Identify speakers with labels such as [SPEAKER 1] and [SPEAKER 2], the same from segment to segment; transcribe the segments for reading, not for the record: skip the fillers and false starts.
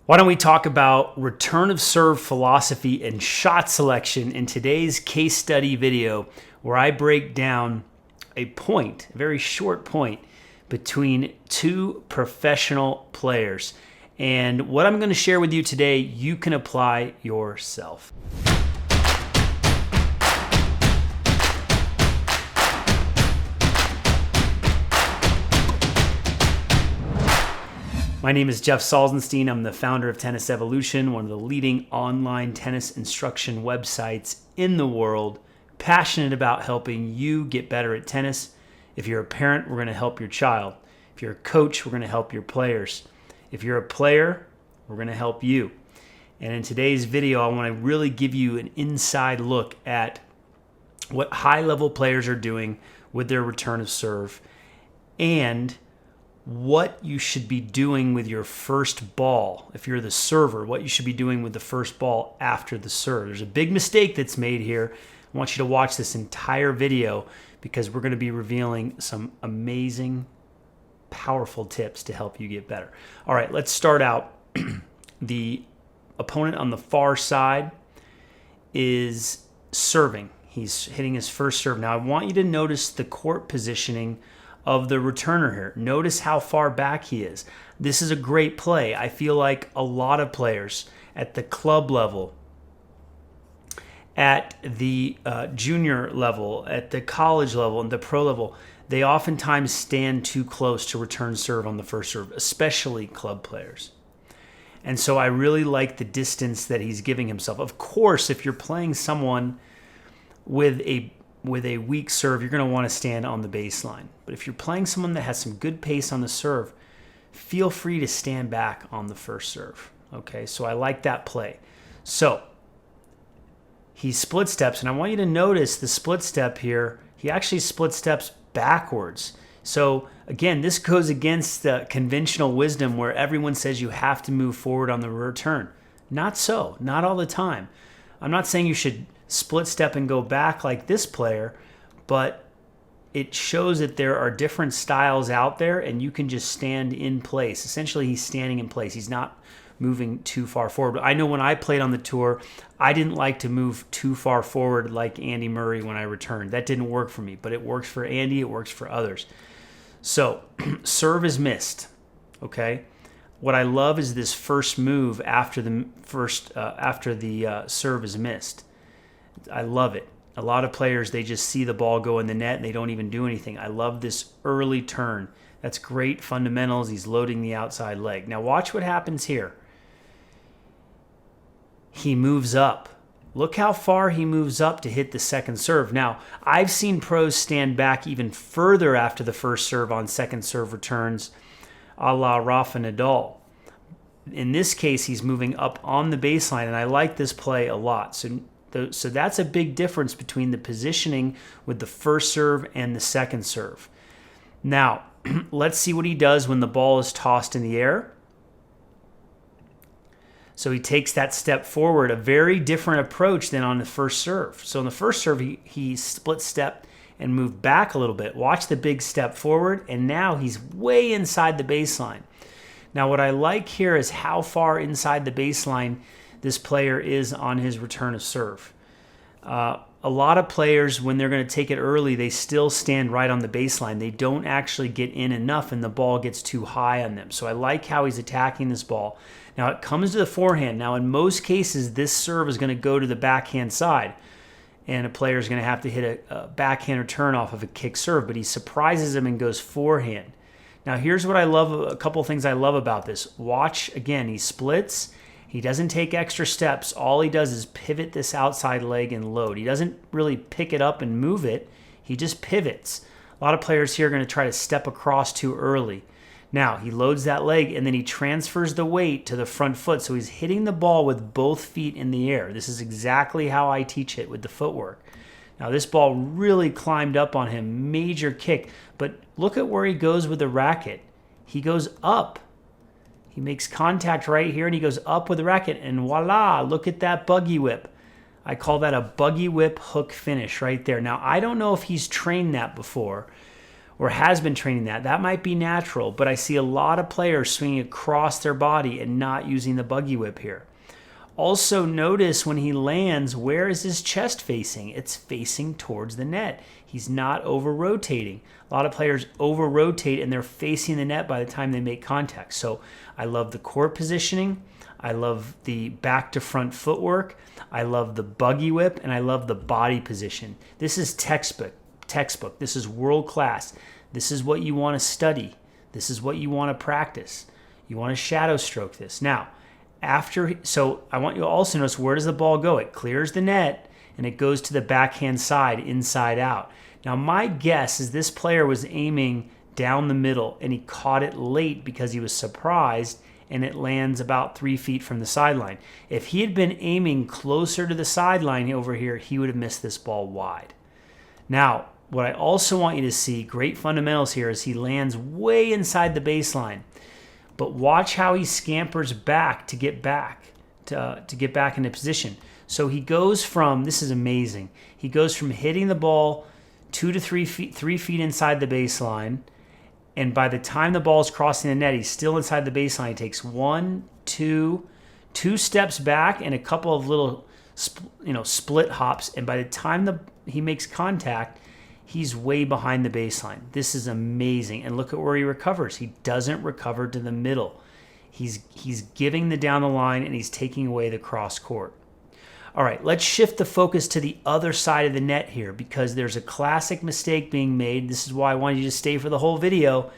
[SPEAKER 1] Why don't we talk about return of serve philosophy and shot selection in today's case study video, where I break down a very short point between two professional players. And what I'm going to share with you today, you can apply yourself. My name is Jeff Salzenstein. I'm the founder of Tennis Evolution, one of the leading online tennis instruction websites in the world, passionate about helping you get better at tennis. If you're a parent, we're going to help your child. If you're a coach, we're going to help your players. If you're a player, we're going to help you. And in today's video, I want to really give you an inside look at what high-level players are doing with their return of serve and what you should be doing with your first ball. If you're the server, what you should be doing with the first ball after the serve. There's a big mistake that's made here. I want you to watch this entire video because we're going to be revealing some amazing, powerful tips to help you get better. All right, let's start out. The opponent on the far side is serving. He's hitting his first serve. Now, I want you to notice the court positioning of the returner here. Notice how far back he is. This is a great play. I feel like a lot of players at the club level, at the junior level, at the college level, and the pro level, they oftentimes stand too close to return serve on the first serve, especially club players. And so I really like the distance that he's giving himself. Of course, if you're playing someone with a weak serve, you're going to want to stand on the baseline. But if you're playing someone that has some good pace on the serve, feel free to stand back on the first serve. Okay, so I like that play. So he split steps, and I want you to notice the split step here. He actually split steps backwards. So again, this goes against the conventional wisdom where everyone says you have to move forward on the return. Not so, not all the time. I'm not saying you should split step and go back like this player, but it shows that there are different styles out there and you can just stand in place. Essentially, he's standing in place. He's not moving too far forward. I know when I played on the tour, I didn't like to move too far forward like Andy Murray when I returned. That didn't work for me, but it works for Andy, it works for others. So, serve is missed, okay? What I love is this first move after the serve is missed. I love it. A lot of players, they just see the ball go in the net and they don't even do anything. I love this early turn. That's great fundamentals. He's loading the outside leg. Now watch what happens here. He moves up. Look how far he moves up to hit the second serve. Now, I've seen pros stand back even further after the first serve on second serve returns, a la Rafa Nadal. In this case, he's moving up on the baseline, and I like this play a lot. So that's a big difference between the positioning with the first serve and the second serve. Now, let's see what he does when the ball is tossed in the air. So he takes that step forward, a very different approach than on the first serve. So on the first serve, he split step and moved back a little bit. Watch the big step forward, and now he's way inside the baseline. Now, what I like here is how far inside the baseline this player is on his return of serve. A lot of players, when they're going to take it early, they still stand right on the baseline. They don't actually get in enough and the ball gets too high on them. So I like how he's attacking this ball. Now it comes to the forehand. Now in most cases, this serve is going to go to the backhand side and a player is going to have to hit a backhand return off of a kick serve, but he surprises him and goes forehand. Now here's what I love, a couple things I love about this. Watch, again, he splits. He doesn't take extra steps. All he does is pivot this outside leg and load. He doesn't really pick it up and move it. He just pivots. A lot of players here are going to try to step across too early. Now, he loads that leg and then he transfers the weight to the front foot. So he's hitting the ball with both feet in the air. This is exactly how I teach it with the footwork. Now, this ball really climbed up on him. Major kick. But look at where he goes with the racket. He goes up. He makes contact right here and he goes up with the racket and voila, look at that buggy whip. I call that a buggy whip hook finish right there. Now, I don't know if he's trained that before. or has been training that. That might be natural, but I see a lot of players swinging across their body and not using the buggy whip here. Also notice when he lands, where is his chest facing? It's facing towards the net. He's not over-rotating. A lot of players over-rotate and they're facing the net by the time they make contact. So I love the court positioning. I love the back to front footwork. I love the buggy whip, and I love the body position. This is textbook. This is world class. This is what you want to study. This is what you want to practice. You want to shadow stroke this. Now, so I want you to also notice, where does the ball go? It clears the net and it goes to the backhand side, inside out. Now my guess is this player was aiming down the middle and he caught it late because he was surprised, and it lands about 3 feet from the sideline. If he had been aiming closer to the sideline over here, he would have missed this ball wide. Now, what I also want you to see, great fundamentals here, is he lands way inside the baseline. But watch how he scampers back to get back into position. So he goes from, this is amazing, he goes from hitting the ball 2 to 3 feet inside the baseline, and by the time the ball is crossing the net, he's still inside the baseline. He takes 2 steps back and a couple of little split hops, and by the time he makes contact, he's way behind the baseline. This is amazing. And look at where he recovers. He doesn't recover to the middle. He's giving the down the line, and he's taking away the cross court. All right, let's shift the focus to the other side of the net here, because there's a classic mistake being made. This is why I wanted you to stay for the whole video.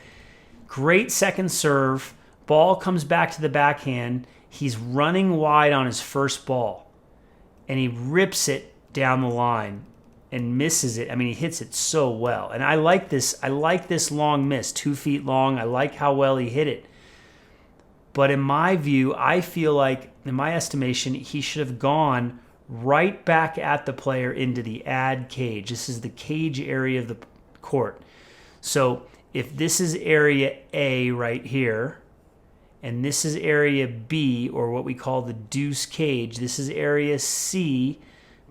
[SPEAKER 1] Great second serve. Ball comes back to the backhand. He's running wide on his first ball, and he rips it down the line and misses it. I mean, he hits it so well. And I like this long miss, 2 feet long. I like how well he hit it. But in my view, I feel like, in my estimation, he should have gone right back at the player into the ad cage. This is the cage area of the court. So if this is area A right here, and this is area B, or what we call the deuce cage, this is area C,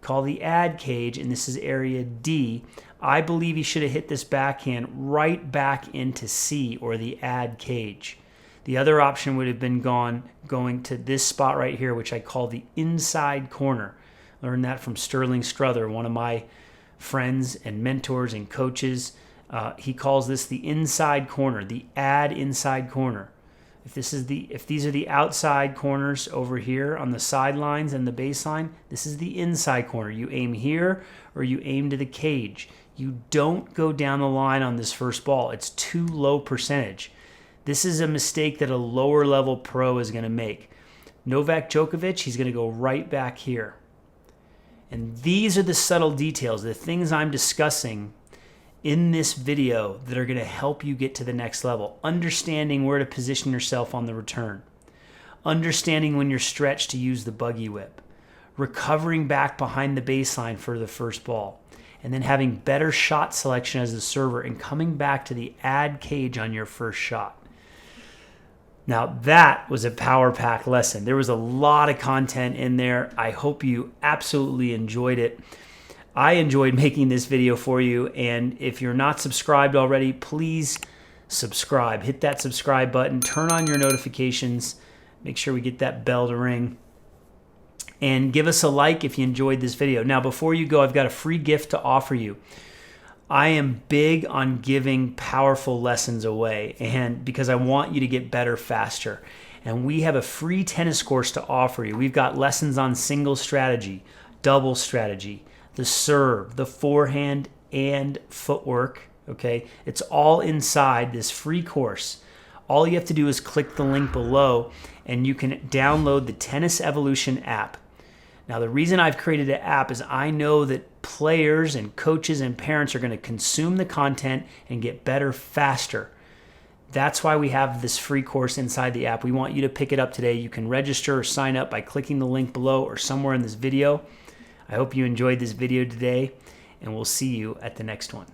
[SPEAKER 1] call the ad cage, and this is area D. I believe he should have hit this backhand right back into C, or the ad cage. The other option would have been going to this spot right here, which I call the inside corner. Learned that from Sterling Struther, one of my friends and mentors and coaches. He calls this the inside corner, the ad inside corner. If these are the outside corners over here on the sidelines and the baseline, this is the inside corner. You aim here or you aim to the cage. You don't go down the line on this first ball. It's too low percentage. This is a mistake that a lower level pro is going to make. Novak Djokovic, he's going to go right back here. And these are the subtle details, the things I'm discussing in this video that are going to help you get to the next level. Understanding where to position yourself on the return. Understanding when you're stretched to use the buggy whip. Recovering back behind the baseline for the first ball. And then having better shot selection as the server and coming back to the ad cage on your first shot. Now that was a power pack lesson. There was a lot of content in there. I hope you absolutely enjoyed it. I enjoyed making this video for you, and if you're not subscribed already, please subscribe. Hit that subscribe button, turn on your notifications, make sure we get that bell to ring, and give us a like if you enjoyed this video. Now, before you go, I've got a free gift to offer you. I am big on giving powerful lessons away, and because I want you to get better faster. And we have a free tennis course to offer you. We've got lessons on single strategy, double strategy, the serve, the forehand, and footwork. Okay, it's all inside this free course. All you have to do is click the link below, and you can download the Tennis Evolution app. Now, the reason I've created an app is I know that players and coaches and parents are going to consume the content and get better faster. That's why we have this free course inside the app. We want you to pick it up today. You can register or sign up by clicking the link below or somewhere in this video. I hope you enjoyed this video today, and we'll see you at the next one.